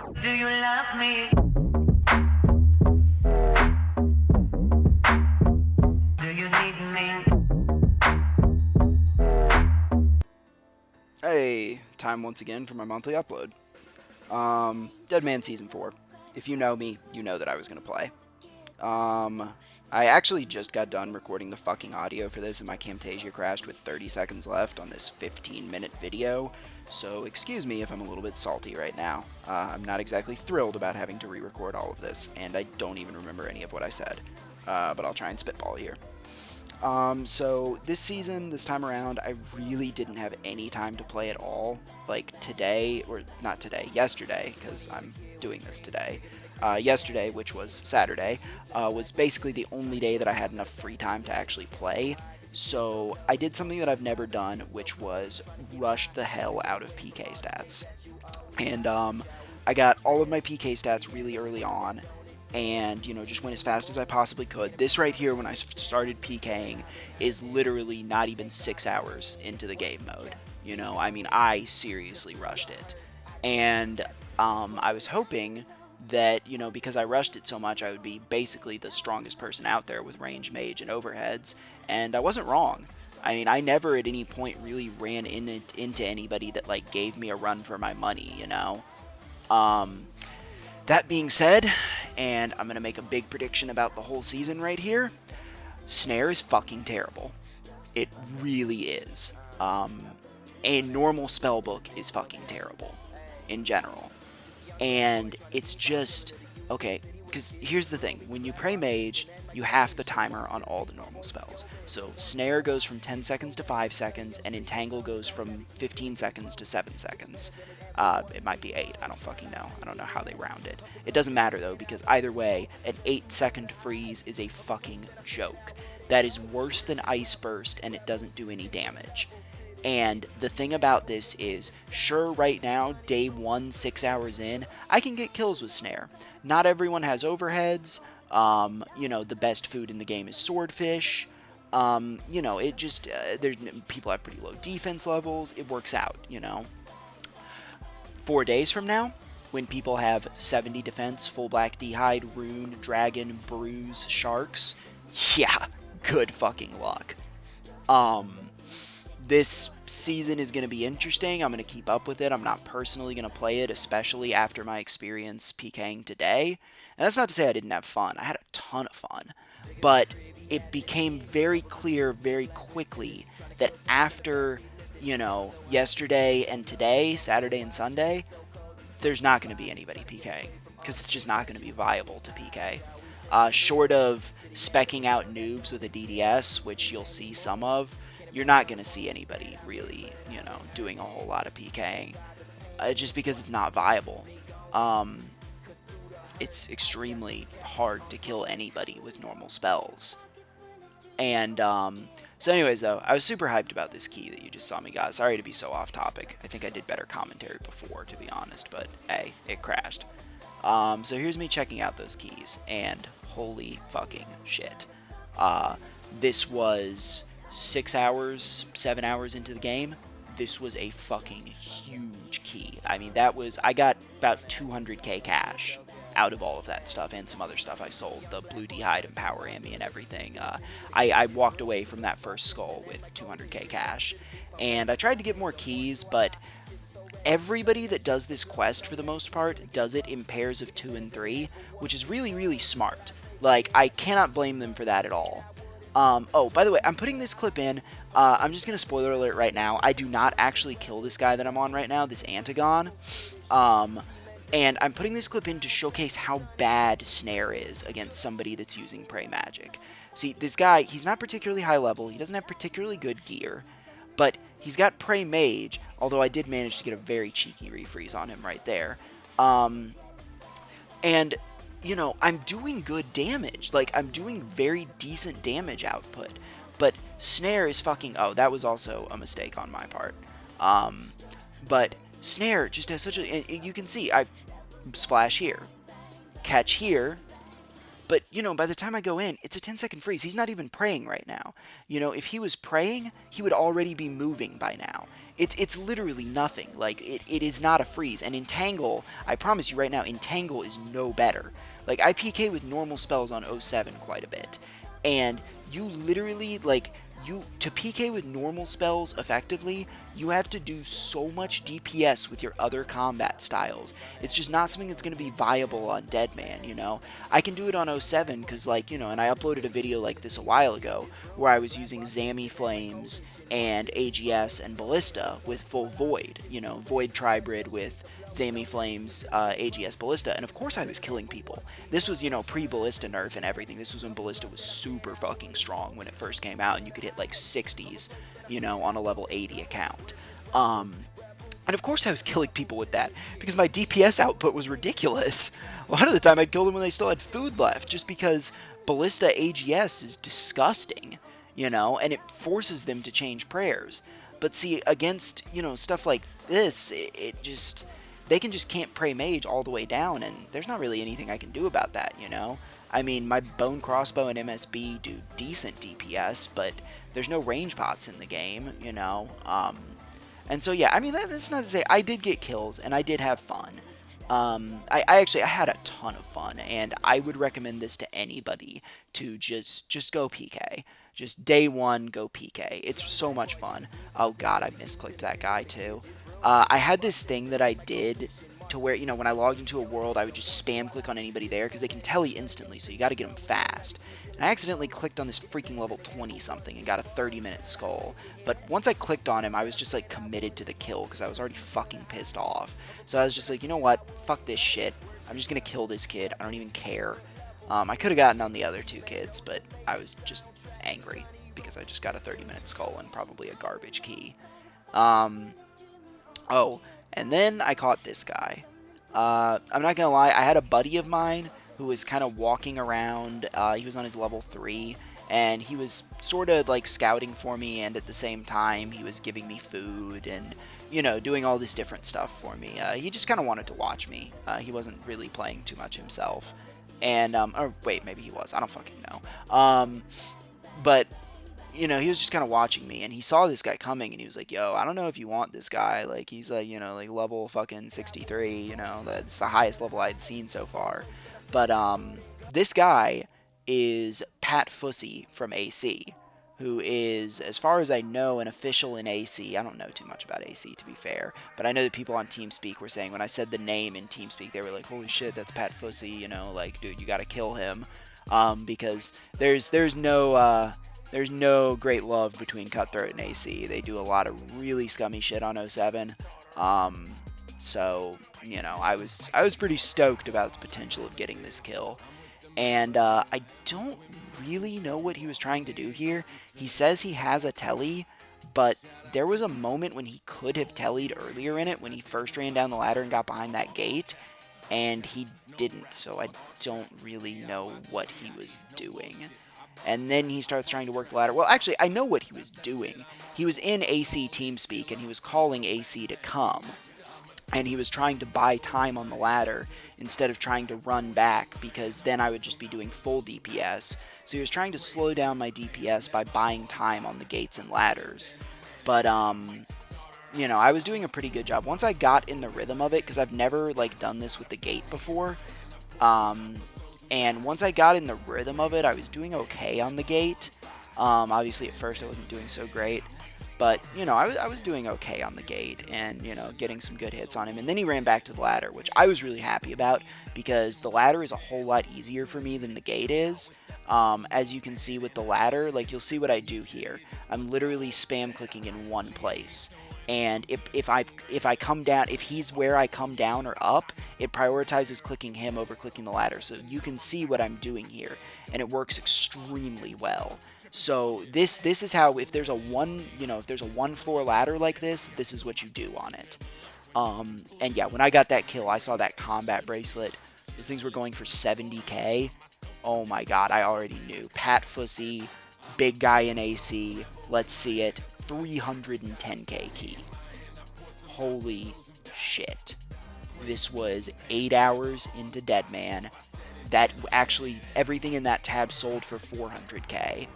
Do you love me? Do you need me? Hey, time once again for my monthly upload. Dead Man Season 4. If you know me, you know that I was going to play. I actually just got done recording the fucking audio for this, and my Camtasia crashed with 30 seconds left on this 15-minute video, so excuse me if I'm a little bit salty right now. I'm not exactly thrilled about having to re-record all of this, and I don't even remember any of what I said, but I'll try and spitball here. So this season, this time around, I really didn't have any time to play at all. Like today, or not today, yesterday, because I'm doing this today. Yesterday, which was Saturday, was basically the only day that I had enough free time to actually play. So I did something that I've never done, which was rushed the hell out of PK stats. And I got all of my PK stats really early on, and just went as fast as I possibly could. This right here, when I started PKing, is literally not even 6 hours into the game mode. I mean, I seriously rushed it, and I was hoping that because I rushed it so much, I would be basically the strongest person out there with range, mage, and overheads, and I wasn't wrong. I mean, I never at any point really ran into anybody that like gave me a run for my money. Um, that being said, and I'm going to make a big prediction about the whole season right here, Snare is fucking terrible. It really is. A normal spellbook is fucking terrible in general. And it's just, okay, because here's the thing. When you pray mage, you have the timer on all the normal spells. So Snare goes from 10 seconds to 5 seconds, and Entangle goes from 15 seconds to 7 seconds. It might be 8, I don't fucking know. I don't know how they round it. It doesn't matter though, because either way, an 8-second freeze is a fucking joke. That is worse than Ice Burst, and it doesn't do any damage. And the thing about this is, sure, right now, day 1, 6 hours in, I can get kills with Snare. Not everyone has overheads. The best food in the game is swordfish. It just, there's people have pretty low defense levels. It works out. 4 days from now, when people have 70 defense, full black d'hide, rune, dragon, bruise, sharks, yeah, good fucking luck. This season is going to be interesting. I'm going to keep up with it. I'm not personally going to play it, especially after my experience PKing today. And that's not to say I didn't have fun. I had a ton of fun. But it became very clear very quickly that after, yesterday and today, Saturday and Sunday, there's not going to be anybody PKing. Because it's just not going to be viable to PK. Short of specking out noobs with a DDS, which you'll see some of, you're not going to see anybody really, doing a whole lot of PKing, just because it's not viable. It's extremely hard to kill anybody with normal spells. And, so anyways, though, I was super hyped about this key that you just saw me got. Sorry to be so off topic. I think I did better commentary before, to be honest, but hey, it crashed. So here's me checking out those keys, and holy fucking shit. This was 6 hours, 7 hours into the game. This was a fucking huge key. I mean, I got about 200k cash out of all of that stuff, and some other stuff I sold, the blue d'hide and power ammy and everything. I walked away from that first skull with 200k cash, and I tried to get more keys, but everybody that does this quest, for the most part, does it in pairs of 2 and 3, which is really, really smart. Like, I cannot blame them for that at all. Oh, by the way, I'm putting this clip in. I'm just going to spoiler alert right now. I do not actually kill this guy that I'm on right now, this Antagon. And I'm putting this clip in to showcase how bad Snare is against somebody that's using Prey Magic. See, this guy, he's not particularly high level. He doesn't have particularly good gear. But he's got Prey Mage, although I did manage to get a very cheeky refreeze on him right there. And I'm doing good damage. Like, I'm doing very decent damage output. But Snare is fucking... Oh, that was also a mistake on my part. But Snare just has such a... You can see, I splash here, catch here, but, by the time I go in, it's a 10-second freeze. He's not even praying right now. If he was praying, he would already be moving by now. It's literally nothing. Like, it is not a freeze. And Entangle, I promise you right now, Entangle is no better. Like, I PK with normal spells on 07 quite a bit. And you literally, like, to PK with normal spells effectively, you have to do so much DPS with your other combat styles. It's just not something that's going to be viable on Deadman, you know? I can do it on 07 because, like, you know, and I uploaded a video like this a while ago where I was using Zammy Flames and AGS and Ballista with full Void, you know, Void Tribrid with Zammy Flames, AGS Ballista, and of course I was killing people. This was, you know, pre-Ballista nerf and everything. This was when Ballista was super fucking strong when it first came out, and you could hit like 60s, you know, on a level 80 account. And of course I was killing people with that, because my DPS output was ridiculous. A lot of the time I'd kill them when they still had food left, just because Ballista AGS is disgusting, you know, and it forces them to change prayers. But see, against, you know, stuff like this, it just... they can just can't pray mage all the way down, and there's not really anything I can do about that, you know? I mean, my bone crossbow and MSB do decent DPS, but there's no range pots in the game, you know? And so, yeah, I mean, that's not to say I did get kills, and I did have fun. I had a ton of fun, and I would recommend this to anybody to just go PK. Just day one, go PK. It's so much fun. Oh god, I misclicked that guy too. I had this thing that I did to where, you know, when I logged into a world, I would just spam click on anybody there because they can tele instantly, so you got to get them fast. And I accidentally clicked on this freaking level 20 something and got a 30-minute skull. But once I clicked on him, I was just like committed to the kill because I was already fucking pissed off. So I was just like, you know what? Fuck this shit. I'm just gonna kill this kid. I don't even care. I could have gotten on the other two kids, but I was just angry because I just got a 30-minute skull and probably a garbage key. Oh, and then I caught this guy. I'm not gonna lie, I had a buddy of mine who was kind of walking around. He was on his level 3, and he was sort of like scouting for me, and at the same time he was giving me food and, you know, doing all this different stuff for me. He just kind of wanted to watch me. He wasn't really playing too much himself. And, or wait, maybe he was. I don't fucking know. But, you know, he was just kind of watching me, and he saw this guy coming, and he was like, yo, I don't know if you want this guy. Like, he's like, you know, like level fucking 63, you know, that's the highest level I'd seen so far. But, this guy is Pat Fussy from AC, who is, as far as I know, an official in AC. I don't know too much about AC, to be fair, but I know that people on TeamSpeak were saying, when I said the name in TeamSpeak, they were like, holy shit, that's Pat Fussy, you know, like, dude, you gotta kill him, because there's no great love between Cutthroat and AC. They do a lot of really scummy shit on 07, so, you know, I was pretty stoked about the potential of getting this kill. And I don't really know what he was trying to do here. He says he has a telly, but there was a moment when he could have tellied earlier in it when he first ran down the ladder and got behind that gate, and he didn't, so I don't really know what he was doing. And then he starts trying to work the ladder. Well, actually, I know what he was doing. He was in AC TeamSpeak, and he was calling AC to come. And he was trying to buy time on the ladder instead of trying to run back, because then I would just be doing full DPS. So he was trying to slow down my DPS by buying time on the gates and ladders. But, you know, I was doing a pretty good job. Once I got in the rhythm of it, because I've never, like, done this with the gate before, and once I got in the rhythm of it, I was doing okay on the gate. Obviously, at first, I wasn't doing so great. But, you know, I was doing okay on the gate and, you know, getting some good hits on him. And then he ran back to the ladder, which I was really happy about, because the ladder is a whole lot easier for me than the gate is. As you can see with the ladder, like, you'll see what I do here. I'm literally spam clicking in one place. And if I come down, if he's where I come down or up, it prioritizes clicking him over clicking the ladder. So you can see what I'm doing here, and it works extremely well. So this is how, if there's a one floor ladder like this is what you do on it. And yeah, when I got that kill, I saw that combat bracelet. Those things were going for 70k. Oh my god, I already knew. Pat Fussy, big guy in AC. Let's see it. 310k key. Holy shit. This was 8 hours into Deadman. That actually, everything in that tab sold for 400k.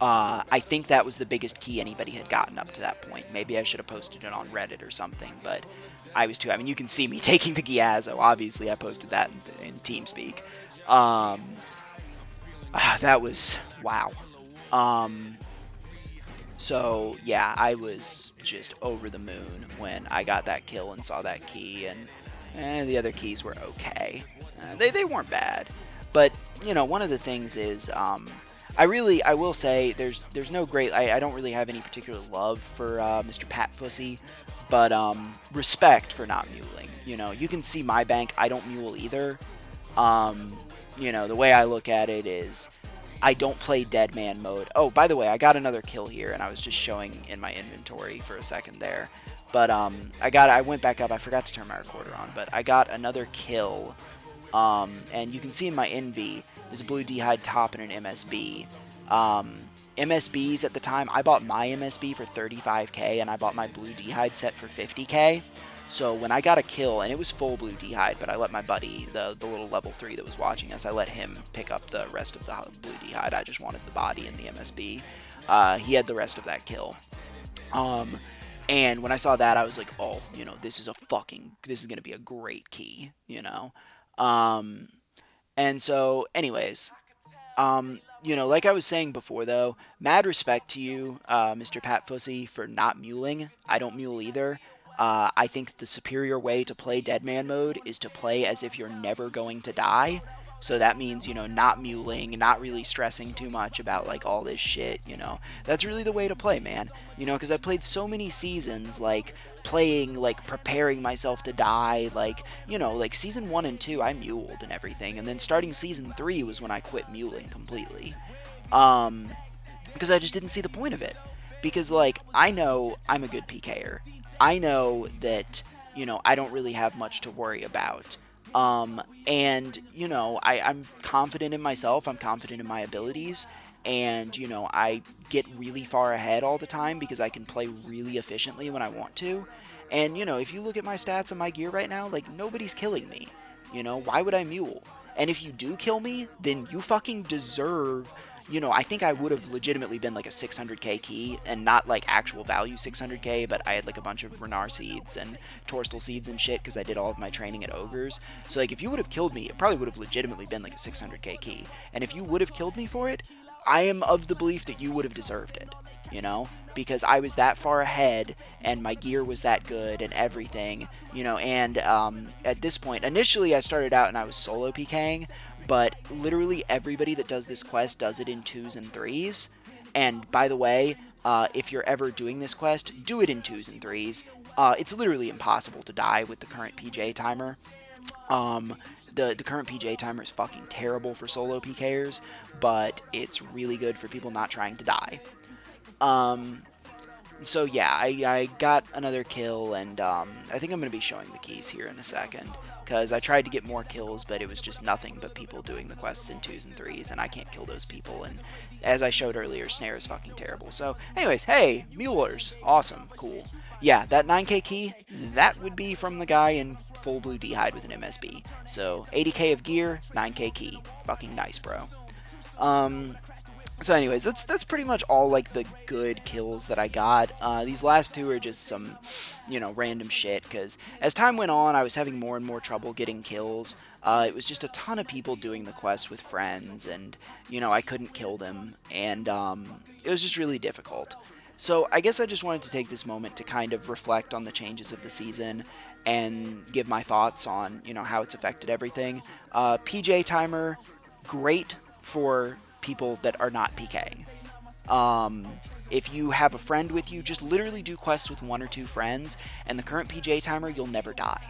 I think that was the biggest key anybody had gotten up to that point. Maybe I should have posted it on Reddit or something, but I was too. I mean, you can see me taking the Giazzo. Obviously, I posted that in TeamSpeak. Um, that was wow. Um, so yeah, I was just over the moon when I got that kill and saw that key, and the other keys were okay. They weren't bad, but one of the things is I will say there's no great I don't really have any particular love for Mr. Pat Fussy, but respect for not muling. You can see my bank. I don't mule either. Um, the way I look at it is I don't play dead man mode. Oh, by the way, I got another kill here, and I was just showing in my inventory for a second there. But I went back up. I forgot to turn my recorder on, but I got another kill. And you can see in my NV, there's a blue D'hide top and an MSB. MSBs at the time, I bought my MSB for 35k, and I bought my blue D'hide set for 50k. So when I got a kill, and it was full blue D'hide, but I let my buddy, the little level 3 that was watching us, I let him pick up the rest of the blue D'hide. I just wanted the body and the MSB. He had the rest of that kill. And when I saw that, I was like, oh, this is going to be a great key. Um, and so, anyways, like I was saying before, though, mad respect to you, Mr. Pat Fussy, for not muling. I don't mule either. I think the superior way to play Deadman mode is to play as if you're never going to die. So that means, not muling, not really stressing too much about, like, all this shit. That's really the way to play, man. Because I've played so many seasons, like, playing, like, preparing myself to die, like season 1 and 2, I muled and everything, and then starting season 3 was when I quit muling completely. Because I just didn't see the point of it. Because, like, I know I'm a good PKer. I know that, I don't really have much to worry about. And, I'm confident in myself, I'm confident in my abilities, and, I get really far ahead all the time because I can play really efficiently when I want to. And, if you look at my stats and my gear right now, like, nobody's killing me. Why would I mule? And if you do kill me, then you fucking deserve. I think I would have legitimately been like a 600k key, and not like actual value 600k, but I had like a bunch of Renar seeds and Torstal seeds and shit because I did all of my training at Ogres. So like if you would have killed me, it probably would have legitimately been like a 600k key. And if you would have killed me for it, I am of the belief that you would have deserved it, because I was that far ahead and my gear was that good and everything, and at this point, initially I started out and I was solo PKing, but literally everybody that does this quest does it in 2s and 3s. And by the way, if you're ever doing this quest, do it in 2s and 3s. It's literally impossible to die with the current PJ timer. The current PJ timer is fucking terrible for solo PKers, but it's really good for people not trying to die. So yeah, I got another kill, and I think I'm going to be showing the keys here in a second, because I tried to get more kills, but it was just nothing but people doing the quests in 2s and 3s, and I can't kill those people, and as I showed earlier, Snare is fucking terrible. So anyways, hey, Mulers, awesome, cool. Yeah, that 9k key, that would be from the guy in full blue D'hide with an MSB. So 80k of gear, 9k key. Fucking nice, bro. So anyways, that's pretty much all like the good kills that I got. These last two are just some, random shit, because as time went on, I was having more and more trouble getting kills. It was just a ton of people doing the quest with friends, and, I couldn't kill them, and it was just really difficult. So I guess I just wanted to take this moment to kind of reflect on the changes of the season and give my thoughts on, how it's affected everything. PJ timer, great for people that are not PKing. If you have a friend with you, just literally do quests with 1 or 2 friends, and the current PJ timer, you'll never die.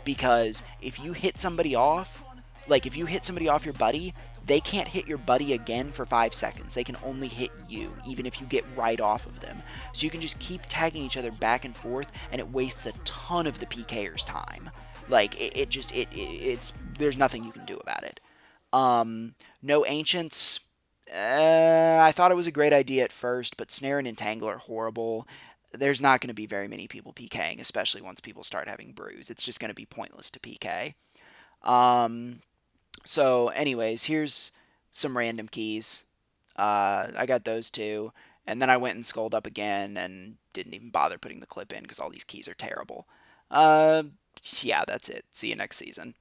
Because if you hit somebody off, like if you hit somebody off your buddy, they can't hit your buddy again for 5 seconds. They can only hit you, even if you get right off of them. So you can just keep tagging each other back and forth, and it wastes a ton of the PKer's time. Like, it's there's nothing you can do about it. No Ancients. I thought it was a great idea at first, but Snare and Entangle are horrible. There's not going to be very many people PKing, especially once people start having brews. It's just going to be pointless to PK. So, anyways, here's some random keys. I got those two, and then I went and scrolled up again and didn't even bother putting the clip in because all these keys are terrible. Uh, yeah, that's it. See you next season.